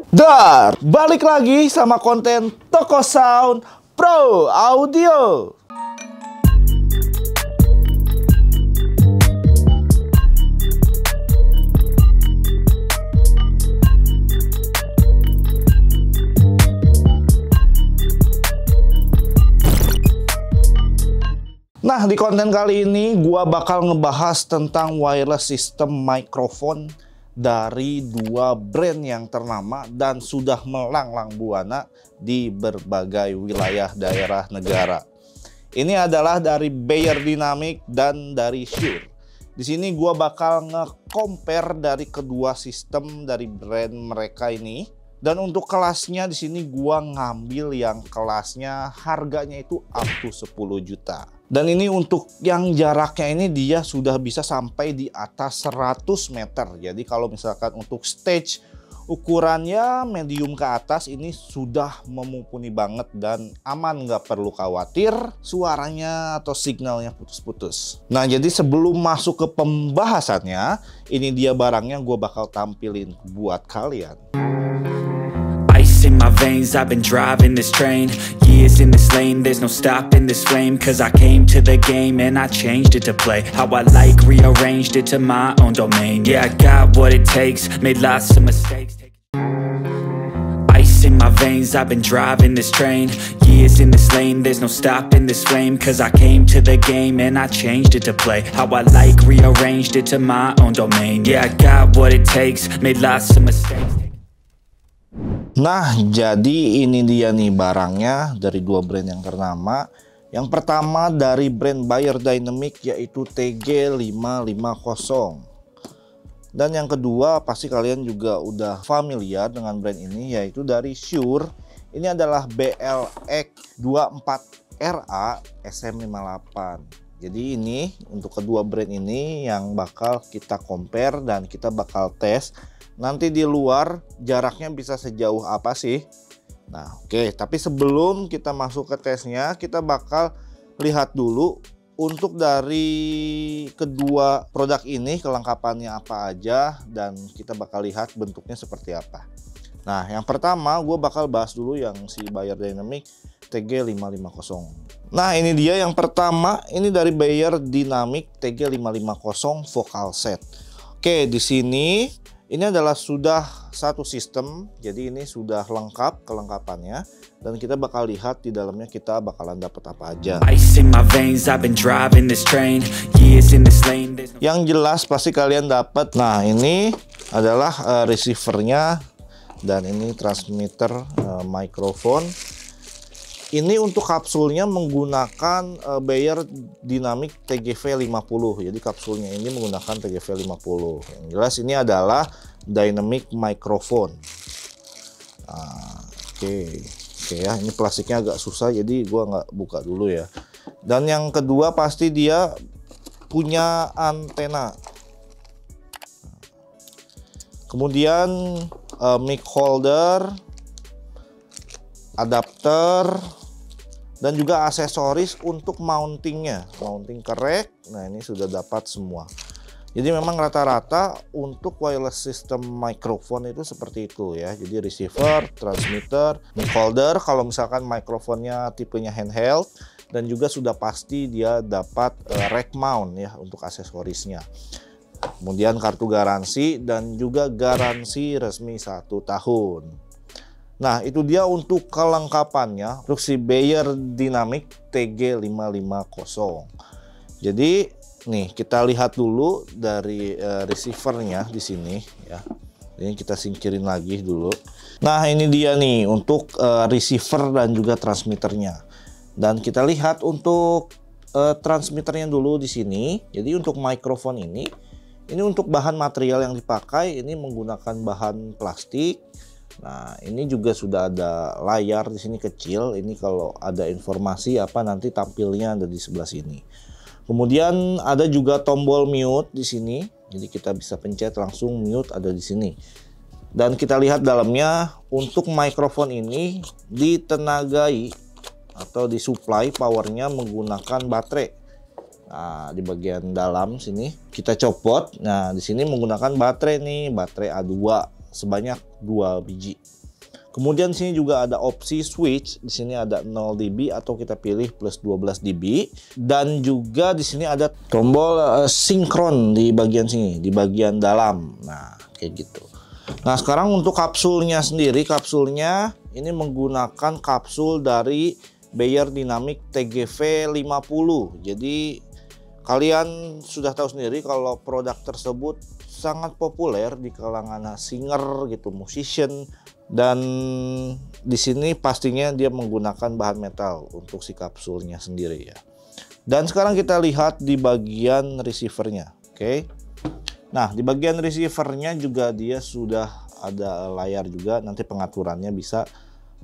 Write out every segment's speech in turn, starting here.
Dar, balik lagi sama konten Toko Sound Pro Audio. Nah, di konten kali ini gua bakal ngebahas tentang wireless system microphone dari dua brand yang ternama dan sudah melanglang buana di berbagai wilayah daerah negara. Ini adalah dari Beyerdynamic dan dari Shure. Di sini gua bakal nge-compare dari kedua sistem dari brand mereka ini. Dan untuk kelasnya di sini gua ngambil yang kelasnya harganya itu up to 10 juta. Dan ini untuk yang jaraknya ini dia sudah bisa sampai di atas 100 meter. Jadi kalau misalkan untuk stage ukurannya medium ke atas ini sudah memumpuni banget dan aman, nggak perlu khawatir suaranya atau signalnya putus-putus. Nah, jadi sebelum masuk ke pembahasannya, ini dia barangnya gue bakal tampilin buat kalian. In my veins, I've been driving this train. Years in this lane, there's no stopping this flame. Cause I came to the game and I changed it to play how I like, rearranged it to my own domain. Yeah, I got what it takes, made lots of mistakes. Ice in my veins, I've been driving this train. Years in this lane, there's no stopping this flame. Cause I came to the game and I changed it to play how I like, rearranged it to my own domain. Yeah, I got what it takes, made lots of mistakes. Nah, jadi ini dia nih barangnya dari dua brand yang ternama. Yang pertama dari brand Beyerdynamic yaitu TG550. Dan yang kedua pasti kalian juga udah familiar dengan brand ini yaitu dari Shure. Ini adalah BLX24RA SM58. Jadi ini untuk kedua brand ini yang bakal kita compare dan kita bakal tes. Nanti di luar jaraknya bisa sejauh apa sih? Nah, oke. Tapi sebelum kita masuk ke tesnya, kita bakal lihat dulu untuk dari kedua produk ini kelengkapannya apa aja dan kita bakal lihat bentuknya seperti apa. Nah, yang pertama gue bakal bahas dulu yang si Beyerdynamic TG550. Nah, ini dia yang pertama, ini dari Beyerdynamic TG550 vocal set. Oke, di sini ini adalah sudah satu sistem, jadi ini sudah lengkap kelengkapannya dan kita bakal lihat di dalamnya kita bakalan dapat apa aja. Yang jelas pasti kalian dapat. Nah, ini adalah receivernya dan ini transmitter microphone. Ini untuk kapsulnya menggunakan Beyerdynamic TGV50. Jadi kapsulnya ini menggunakan TGV50. Yang jelas ini adalah dynamic microphone. Nah, oke ya, ini plastiknya agak susah jadi gua nggak buka dulu ya. Dan yang kedua pasti dia punya antena. Kemudian mic holder, adapter, dan juga aksesoris untuk mountingnya, mounting kerek. Nah, ini sudah dapat semua. Jadi memang rata-rata untuk wireless system microphone itu seperti itu ya. Jadi receiver, transmitter, mic holder kalau misalkan microphonya tipenya handheld, dan juga sudah pasti dia dapat rack mount ya untuk aksesorisnya. Kemudian kartu garansi dan juga garansi resmi 1 tahun. Nah, itu dia untuk kelengkapannya untuk si Beyerdynamic TG550. Jadi nih kita lihat dulu dari receivernya di sini ya. Ini kita singkirin lagi dulu. Nah, ini dia nih untuk receiver dan juga transmitternya. Dan kita lihat untuk transmitternya dulu di sini. Jadi untuk microphone ini untuk bahan material yang dipakai ini menggunakan bahan plastik. Nah, ini juga sudah ada layar di sini kecil. Ini kalau ada informasi apa nanti tampilnya ada di sebelah sini. Kemudian ada juga tombol mute di sini. Jadi kita bisa pencet langsung mute ada di sini. Dan kita lihat dalamnya untuk mikrofon ini ditenagai atau disuplai powernya menggunakan baterai. Nah, di bagian dalam sini kita copot. Nah, di sini menggunakan baterai nih, baterai A2 sebanyak 2 biji. Kemudian sini juga ada opsi switch. Di sini ada 0 dB atau kita pilih plus 12 dB. Dan juga di sini ada tombol sinkron di bagian sini, di bagian dalam. Nah, kayak gitu. Nah, sekarang untuk kapsulnya sendiri, kapsulnya ini menggunakan kapsul dari Beyer Dynamic TGV 50. Jadi kalian sudah tahu sendiri kalau produk tersebut sangat populer di kalangan singer gitu, musician. Dan di sini pastinya dia menggunakan bahan metal untuk si kapsulnya sendiri ya. Dan sekarang kita lihat di bagian receivernya, oke. Nah, di bagian receivernya juga dia sudah ada layar juga, nanti pengaturannya bisa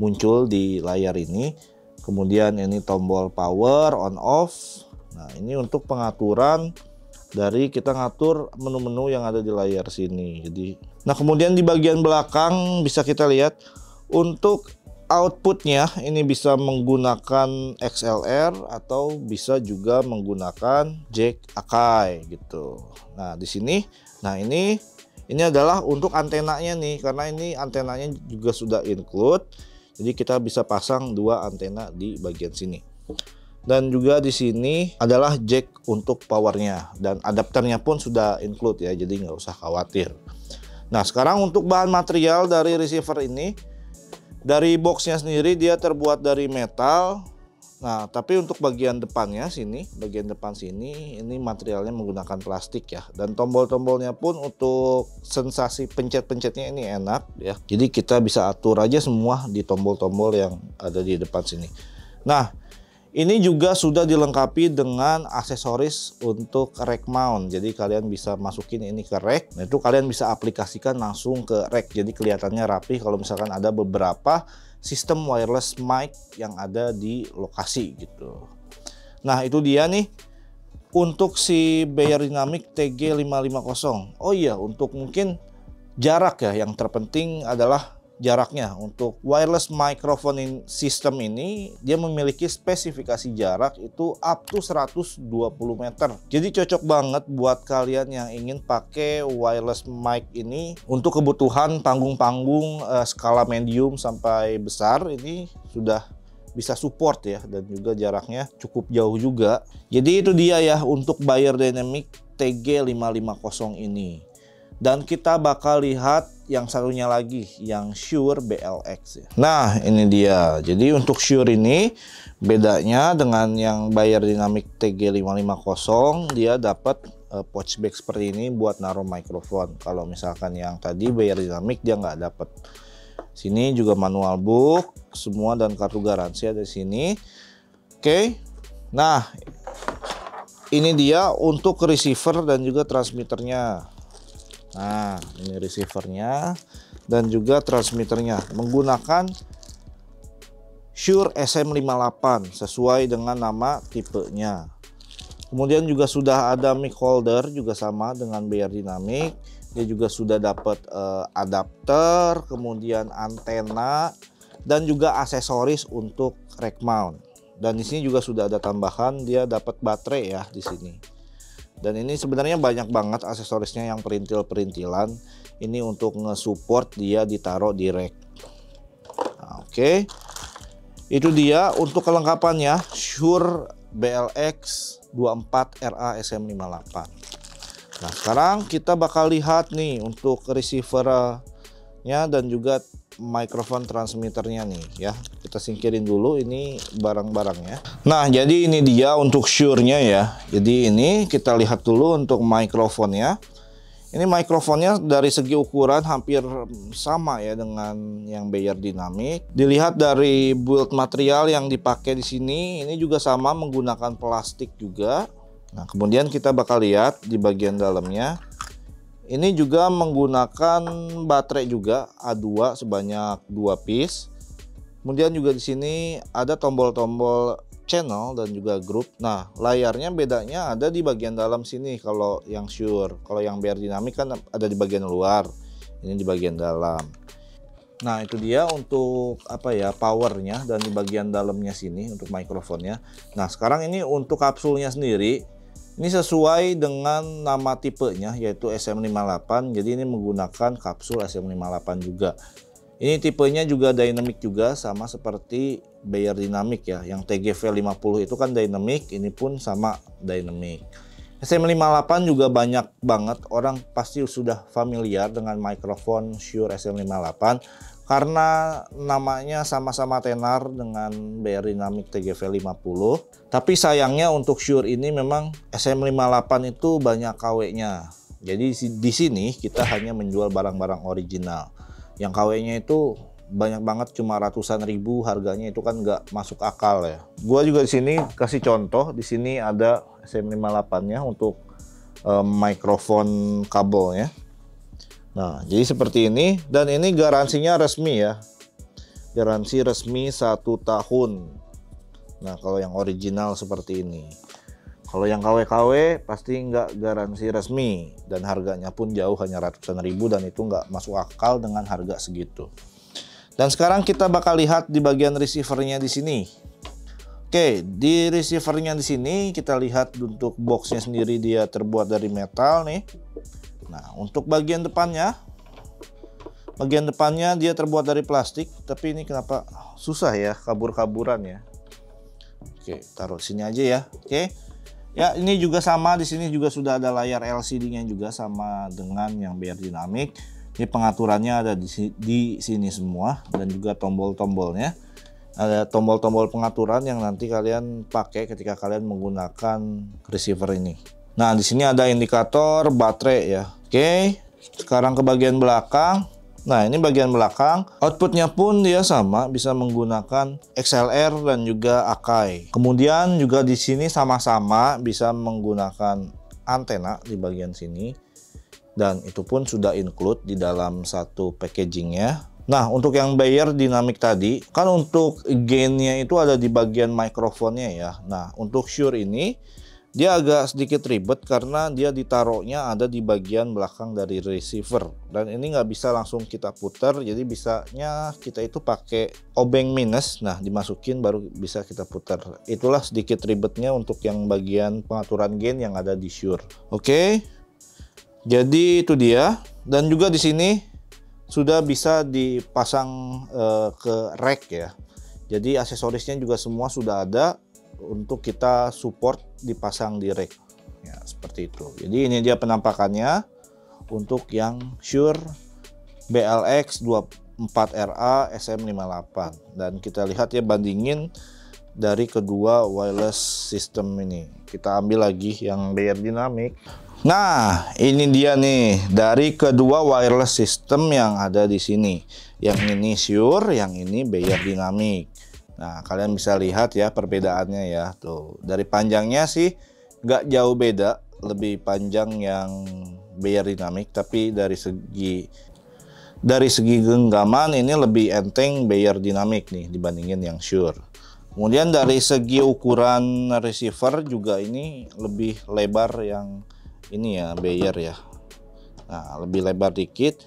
muncul di layar ini. Kemudian ini tombol power on off. Nah, ini untuk pengaturan dari kita ngatur menu-menu yang ada di layar sini. Nah, kemudian di bagian belakang bisa kita lihat untuk outputnya ini bisa menggunakan XLR atau bisa juga menggunakan jack Akai gitu. Nah, di sini, nah ini adalah untuk antenanya nih, karena ini antenanya juga sudah include. Jadi kita bisa pasang 2 antena di bagian sini. Dan juga di sini adalah jack untuk powernya, dan adapternya pun sudah include ya, jadi nggak usah khawatir. Nah, sekarang untuk bahan material dari receiver ini, dari boxnya sendiri dia terbuat dari metal. Nah, tapi untuk bagian depannya sini, bagian depan sini, ini materialnya menggunakan plastik ya. Dan tombol-tombolnya pun untuk sensasi pencet-pencetnya ini enak ya. Jadi kita bisa atur aja semua di tombol-tombol yang ada di depan sini. Nah, ini juga sudah dilengkapi dengan aksesoris untuk rack mount. Jadi kalian bisa masukin ini ke rack. Nah, itu kalian bisa aplikasikan langsung ke rack. Jadi kelihatannya rapi kalau misalkan ada beberapa sistem wireless mic yang ada di lokasi gitu. Nah, itu dia nih untuk si Beyer Dynamic TG550. Oh iya, untuk mungkin jarak ya, yang terpenting adalah jaraknya. Untuk wireless microphone system ini dia memiliki spesifikasi jarak itu up to 120 meter. Jadi cocok banget buat kalian yang ingin pakai wireless mic ini untuk kebutuhan panggung-panggung skala medium sampai besar. Ini sudah bisa support ya, dan juga jaraknya cukup jauh juga. Jadi itu dia ya untuk Beyer Dynamic TG550 ini. Dan kita bakal lihat yang satunya lagi, yang Shure BLX ya. Nah, ini dia. Jadi untuk Shure ini bedanya dengan yang Beyer Dynamic TG550, dia dapat pouch bag seperti ini buat naruh mikrofon. Kalau misalkan yang tadi Beyer Dynamic dia nggak dapat. Sini juga manual book semua dan kartu garansi ada di sini. Oke. Nah, ini dia untuk receiver dan juga transmitternya. Nah, ini receivernya dan juga transmitternya menggunakan Shure SM58 sesuai dengan nama tipenya. Kemudian juga sudah ada mic holder juga sama dengan Beyer Dynamic. Dia juga sudah dapat adapter, kemudian antena dan juga aksesoris untuk rack mount. Dan di sini juga sudah ada tambahan, dia dapat baterai ya di sini. Dan ini sebenarnya banyak banget aksesorisnya yang perintil-perintilan. Ini untuk nge-support dia ditaruh di rack. Nah, oke. Itu dia untuk kelengkapannya Shure BLX 24 RA SM58. Nah, sekarang kita bakal lihat nih untuk receiver-nya dan juga mikrofon transmitternya nih ya. Kita singkirin dulu ini barang-barangnya. Nah, jadi ini dia untuk Shure-nya ya. Jadi ini kita lihat dulu untuk mikrofonnya. Ini mikrofonnya dari segi ukuran hampir sama ya dengan yang Beyer Dynamic. Dilihat dari build material yang dipakai di sini, ini juga sama menggunakan plastik juga. Nah, kemudian kita bakal lihat di bagian dalamnya. Ini juga menggunakan baterai juga A2 sebanyak 2 piece. Kemudian juga di sini ada tombol-tombol channel dan juga grup. Nah, layarnya bedanya ada di bagian dalam sini kalau yang Shure. Kalau yang Beyer Dynamic kan ada di bagian luar. Ini di bagian dalam. Nah, itu dia untuk apa ya, powernya, dan di bagian dalamnya sini untuk mikrofonnya. Nah, sekarang ini untuk kapsulnya sendiri. Ini sesuai dengan nama tipenya yaitu SM58. Jadi ini menggunakan kapsul SM58 juga. Ini tipenya juga dynamic juga, sama seperti Bayer Dynamic ya. Yang TGV50 itu kan dynamic, ini pun sama dynamic. SM58 juga banyak banget orang pasti sudah familiar dengan mikrofon Shure SM58 karena namanya sama-sama tenar dengan Bayer Dynamic TGV50. Tapi sayangnya untuk Shure ini memang SM58 itu banyak KW-nya. Jadi di sini kita hanya menjual barang-barang original. Yang KW-nya itu banyak banget, cuma ratusan ribu, harganya itu kan nggak masuk akal ya. Gua juga di sini kasih contoh, di sini ada SM58-nya untuk mikrofon kabelnya. Nah, jadi seperti ini, dan ini garansinya resmi ya. Garansi resmi 1 tahun. Nah, kalau yang original seperti ini. Kalau yang KW-KW pasti nggak garansi resmi, dan harganya pun jauh, hanya ratusan ribu, dan itu nggak masuk akal dengan harga segitu. Dan sekarang kita bakal lihat di bagian receivernya di sini. Oke, di receivernya di sini kita lihat untuk boxnya sendiri dia terbuat dari metal nih. Nah, untuk bagian depannya dia terbuat dari plastik, tapi ini kenapa susah ya, kabur-kaburan ya. Oke, taruh sini aja ya. Oke. Ya, ini juga sama, di sini juga sudah ada layar LCD-nya juga sama dengan yang Bayer Dynamic. Ini pengaturannya ada di sini semua, dan juga tombol-tombolnya. Ada tombol-tombol pengaturan yang nanti kalian pakai ketika kalian menggunakan receiver ini. Nah, di sini ada indikator baterai ya. Oke, sekarang ke bagian belakang. Nah, ini bagian belakang. Outputnya pun dia sama, bisa menggunakan XLR dan juga Akai. Kemudian juga di sini sama-sama bisa menggunakan antena di bagian sini. Dan itu pun sudah include di dalam satu packagingnya. Nah, untuk yang Bayer Dynamic tadi, kan untuk gainnya itu ada di bagian mikrofonnya ya. Nah, untuk Shure ini, dia agak sedikit ribet karena dia ditaruhnya ada di bagian belakang dari receiver. Dan ini nggak bisa langsung kita putar, jadi bisanya kita itu pakai obeng minus. Nah, dimasukin baru bisa kita putar. Itulah sedikit ribetnya untuk yang bagian pengaturan gain yang ada di Shure. Oke. Jadi itu dia, dan juga di sini sudah bisa dipasang ke rack ya. Jadi aksesorisnya juga semua sudah ada untuk kita support dipasang di rack. Ya, seperti itu. Jadi ini dia penampakannya untuk yang Shure BLX 24RA SM58. Dan kita lihat ya, bandingin dari kedua wireless system ini. Kita ambil lagi yang Bayer Dynamic. Nah, ini dia nih dari kedua wireless system yang ada di sini. Yang ini Shure, yang ini Bayer Dynamic. Nah, kalian bisa lihat ya perbedaannya ya. Tuh, dari panjangnya sih nggak jauh beda, lebih panjang yang Bayer Dynamic, tapi dari segi genggaman ini lebih enteng Bayer Dynamic nih dibandingin yang Shure. Kemudian dari segi ukuran receiver juga ini lebih lebar yang ini ya, Bayer ya. Nah, lebih lebar dikit.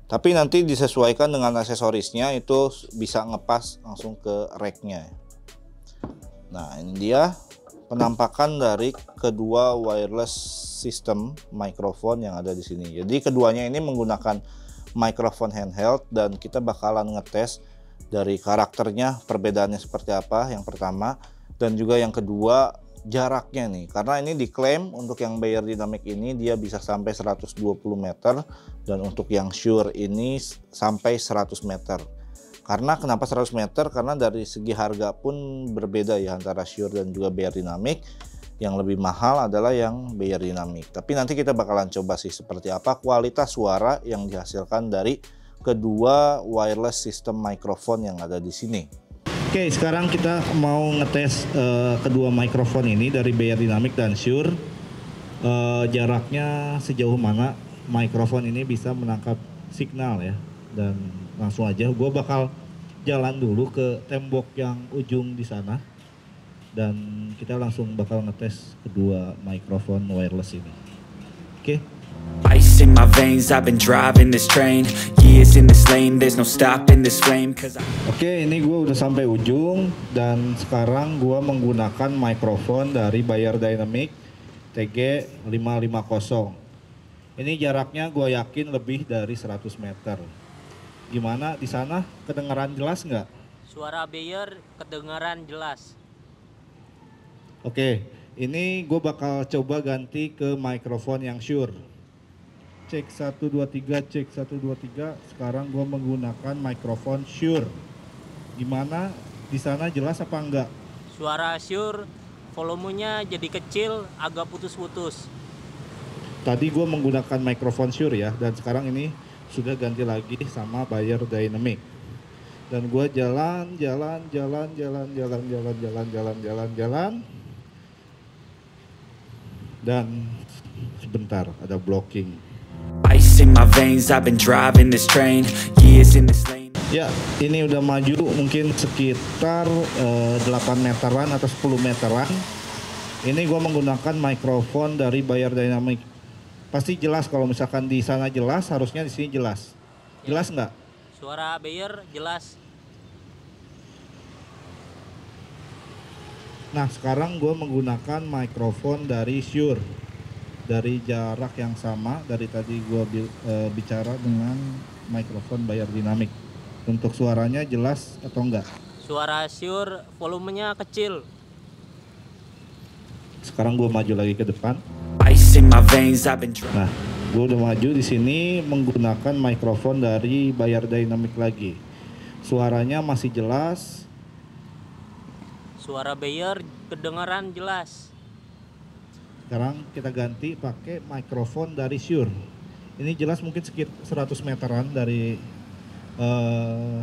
Tapi nanti disesuaikan dengan aksesorisnya, itu bisa ngepas langsung ke racknya. Nah, ini dia penampakan dari kedua wireless system mikrofon yang ada di sini. Jadi keduanya ini menggunakan mikrofon handheld, dan kita bakalan ngetes dari karakternya perbedaannya seperti apa yang pertama, dan juga yang kedua jaraknya nih, karena ini diklaim untuk yang Bayer Dynamic ini dia bisa sampai 120 meter, dan untuk yang Shure ini sampai 100 meter. Karena kenapa 100 meter? Karena dari segi harga pun berbeda ya antara Shure dan juga Bayer Dynamic. Yang lebih mahal adalah yang Bayer Dynamic. Tapi nanti kita bakalan coba sih seperti apa kualitas suara yang dihasilkan dari kedua wireless system mikrofon yang ada di sini. Oke, sekarang kita mau ngetes kedua mikrofon ini dari Bayer Dynamic dan Shure. Jaraknya sejauh mana mikrofon ini bisa menangkap signal ya. Dan langsung aja gue bakal jalan dulu ke tembok yang ujung di sana. Dan kita langsung bakal ngetes kedua mikrofon wireless ini. Oke. Ice in my veins, I've been driving this train. Years in this lane, there's no stopping this flame. Oke, ini gue udah sampai ujung, dan sekarang gue menggunakan mikrofon dari Bayer Dynamic TG 550. Ini jaraknya gue yakin lebih dari 100 meter. Gimana di sana, kedengaran jelas nggak? Suara Bayer kedengaran jelas. Oke, ini gue bakal coba ganti ke mikrofon yang Shure. Cek 1 2 3, cek 1 2 3. Sekarang gue menggunakan mikrofon Shure. Gimana di sana, jelas apa enggak? Suara Shure volumenya jadi kecil, agak putus-putus. Tadi gue menggunakan mikrofon Shure ya, dan sekarang ini sudah ganti lagi sama Bayer Dynamic. Dan gue jalan. Dan sebentar ada blocking. Ice in my veins, I've been driving this train, years in this lane. Ya, ini udah maju mungkin sekitar 8 meteran atau 10 meteran. Ini gue menggunakan mikrofon dari Bayer Dynamic. Pasti jelas kalau misalkan di sana jelas, harusnya di sini jelas. Jelas nggak? Suara Bayer jelas. Nah, sekarang gue menggunakan mikrofon dari Shure. Dari jarak yang sama, dari tadi gue bicara dengan mikrofon Bayer Dynamic. Untuk suaranya jelas atau enggak? Suara Shure volumenya kecil. Sekarang gue maju lagi ke depan. Ice in my veins, I've been driving. Nah, gue udah maju di sini menggunakan mikrofon dari Bayer Dynamic lagi. Suaranya masih jelas. Suara Bayer kedengaran jelas. Sekarang kita ganti pakai mikrofon dari Shure. Ini jelas mungkin sekitar 100 meteran dari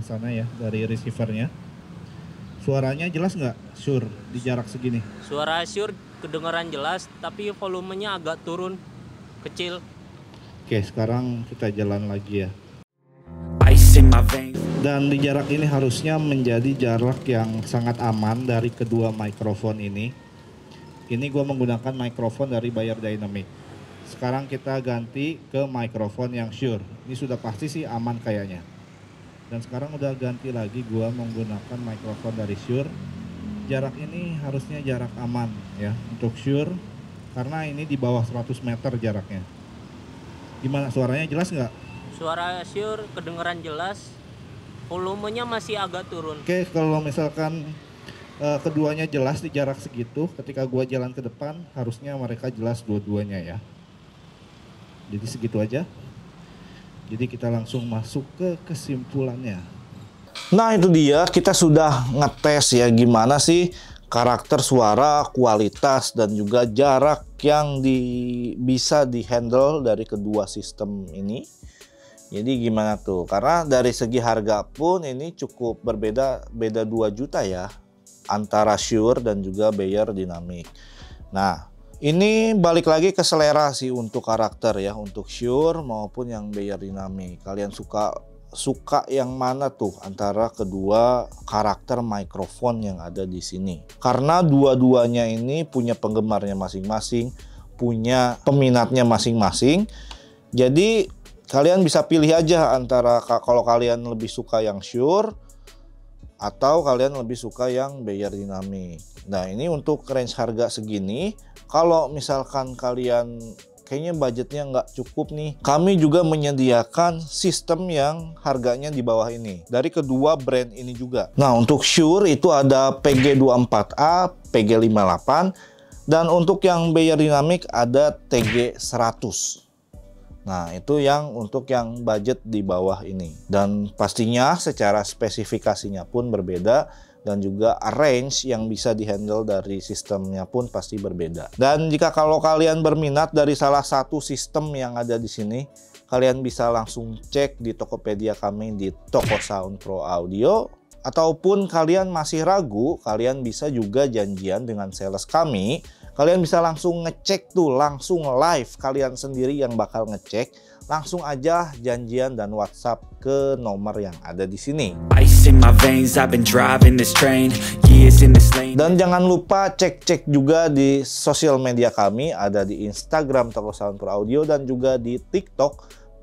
sana ya, dari receivernya. Suaranya jelas nggak Shure di jarak segini? Suara Shure kedengaran jelas, tapi volumenya agak turun, kecil. Oke, sekarang kita jalan lagi ya. Ice in my veins. Dan di jarak ini harusnya menjadi jarak yang sangat aman dari kedua mikrofon ini. Ini gue menggunakan mikrofon dari Bayer Dynamic. Sekarang kita ganti ke mikrofon yang Shure. Ini sudah pasti sih aman kayaknya. Dan sekarang udah ganti lagi gue menggunakan mikrofon dari Shure. Jarak ini harusnya jarak aman ya untuk Shure. Karena ini di bawah 100 meter jaraknya. Gimana, suaranya jelas nggak? Suara Shure kedengaran jelas, volumenya masih agak turun. Oke, kalau misalkan keduanya jelas di jarak segitu, ketika gua jalan ke depan harusnya mereka jelas dua-duanya ya. Jadi segitu aja. Jadi kita langsung masuk ke kesimpulannya. Nah itu dia, kita sudah ngetes ya gimana sih karakter suara, kualitas, dan juga jarak yang bisa dihandle dari kedua sistem ini. Jadi gimana tuh? Karena dari segi harga pun ini cukup berbeda, beda 2 juta ya antara Shure dan juga Bayer Dynamic. Nah, ini balik lagi ke selera sih untuk karakter ya, untuk Shure maupun yang Bayer Dynamic. Kalian suka yang mana tuh antara kedua karakter mikrofon yang ada di sini? Karena dua-duanya ini punya penggemarnya masing-masing, punya peminatnya masing-masing. Jadi kalian bisa pilih aja antara kalau kalian lebih suka yang Shure atau kalian lebih suka yang Bayer Dynamic. Nah ini untuk range harga segini, kalau misalkan kalian kayaknya budgetnya nggak cukup nih, kami juga menyediakan sistem yang harganya di bawah ini dari kedua brand ini juga. Nah untuk Shure itu ada PG24A, PG58, dan untuk yang Bayer Dynamic ada TG100. Nah itu yang untuk yang budget di bawah ini. Dan pastinya secara spesifikasinya pun berbeda, dan juga range yang bisa dihandle dari sistemnya pun pasti berbeda. Dan jika kalau kalian berminat dari salah satu sistem yang ada di sini, kalian bisa langsung cek di Tokopedia kami di Toko Sound Pro Audio. Ataupun kalian masih ragu, kalian bisa juga janjian dengan sales kami. Kalian bisa langsung ngecek tuh, langsung live kalian sendiri yang bakal ngecek. Langsung aja janjian dan WhatsApp ke nomor yang ada di sini. Dan jangan lupa cek-cek juga di sosial media kami, ada di Instagram Toko Sound Pro Audio dan juga di TikTok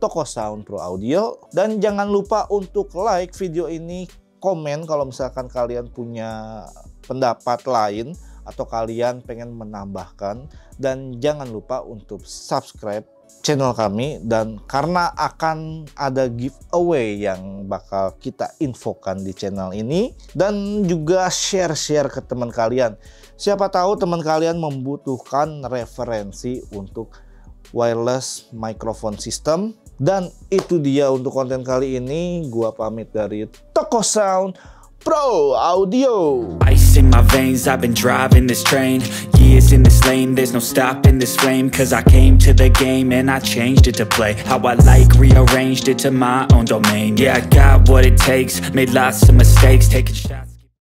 Toko Sound Pro Audio. Dan jangan lupa untuk like video ini, komen kalau misalkan kalian punya pendapat lain atau kalian pengen menambahkan, dan jangan lupa untuk subscribe channel kami, dan karena akan ada giveaway yang bakal kita infokan di channel ini, dan juga share ke teman kalian. Siapa tahu teman kalian membutuhkan referensi untuk wireless microphone system. Dan itu dia untuk konten kali ini. Gua pamit dari Toko Sound Pro Audio. Ice in my veins, I've been driving this train. Years in this lane, there's no stopping this flame. Cause I came to the game and I changed it to play how I like, rearranged it to my own domain. Yeah, I got what it takes, made lots of mistakes, taking shots.